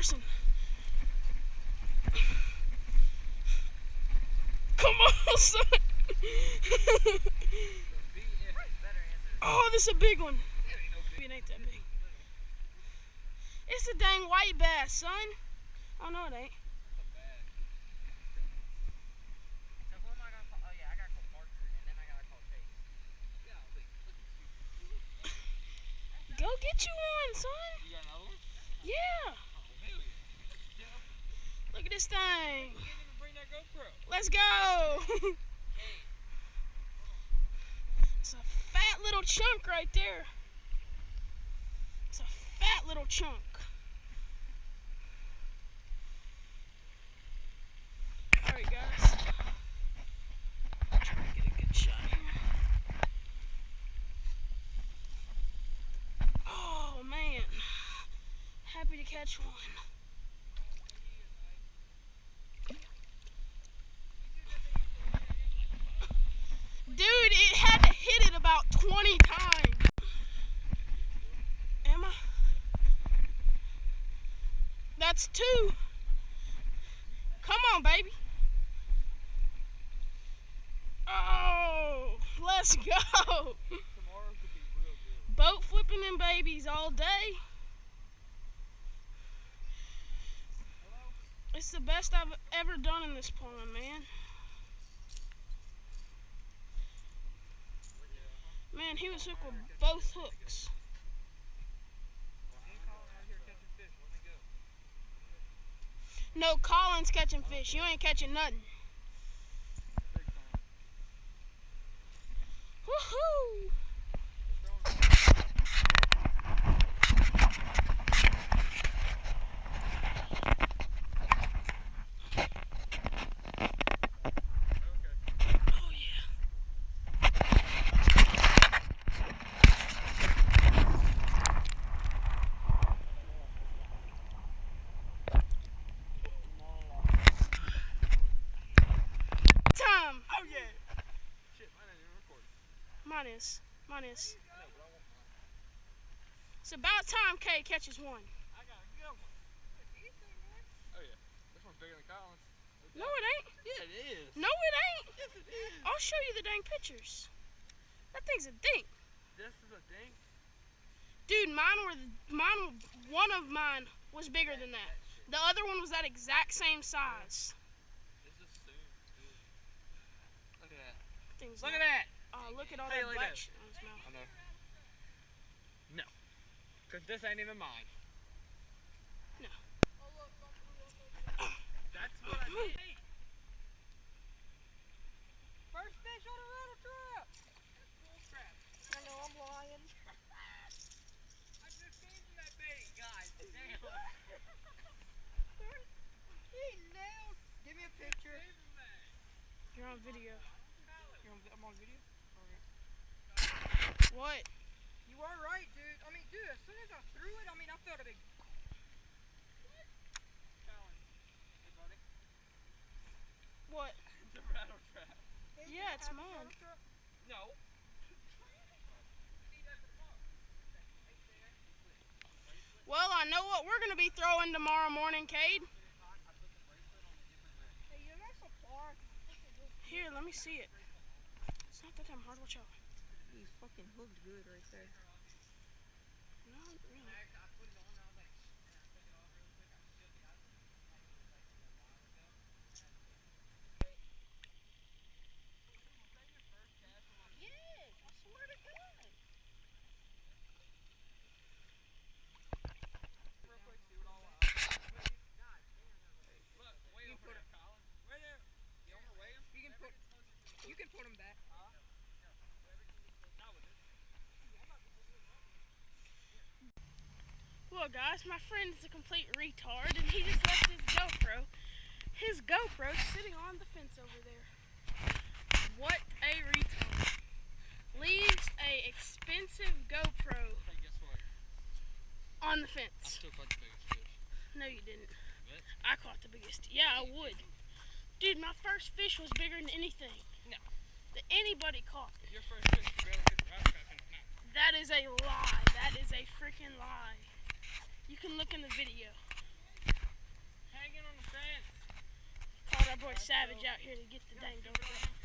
person. Come on, son. Oh, this is a big one. It ain't that big. It's a dang white bass, son. Oh, no, it ain't. So who am I gonna call? Oh yeah, I gotta call Parker, and then I gotta call Chase. Go get you one, son. You got another one? Yeah. Oh, hell yeah. Look at this thing. You didn't even bring that GoPro. Let's go. It's a fat little chunk right there. It's a fat little chunk. Alright, guys. Try to get a good shot here. Oh, man. Happy to catch one. Dude, it had to hit it about 20 times. Am I? That's 2. Come on, baby. Oh, let's go. Tomorrow could be real good. Boat flipping them babies all day. It's the best I've ever done in this pond, man. Man, he was hooked with both hooks. No, Colin's catching fish. You ain't catching nothing. Woohoo! Mine is. It's about time Kay catches one. I got a good one. Oh yeah, this one's bigger than Colin's. No, it ain't. Yeah, it is. No, it ain't. Yes, it is. I'll show you the dang pictures. That thing's a dink. This is a dink. Dude, one of mine was bigger than that. The other one was that exact same size. This is so good. Look at that. Look at that. Oh, look at all Hey, that look black at shit on his mouth. I know. No. Because this ain't even mine. No. That's what I need. First fish on a rattle trap. Bull crap. I know I'm lying. I just gave you that bait, guys. Damn. He nailed. Give me a picture. You're on video. I'm on video. What? You are right, dude. I mean, dude, as soon as I threw it, I felt a big. What? It's a rattle trap. Yeah, it's mine. No. Well, I know what we're going to be throwing tomorrow morning, Cade. Hey, you got some far. Here, let me see it. It's not that damn hard. Watch out. He's fucking hooked good right there. No, really. Yes, I swear to God. You can put him back. Well, guys, my friend is a complete retard, and he just left his GoPro. His GoPro sitting on the fence over there. What a retard. Leaves a expensive GoPro Hey, guess what? on the I fence. still caught the biggest fish. No, you didn't. What? I caught the biggest. Yeah, I would. Dude, my first fish was bigger than anything No. that anybody caught. Your first fish barely hit the rattle trap in a knot. That is a lie. That is a freaking lie. You can look in the video. Savage out here to get the dang GoPro.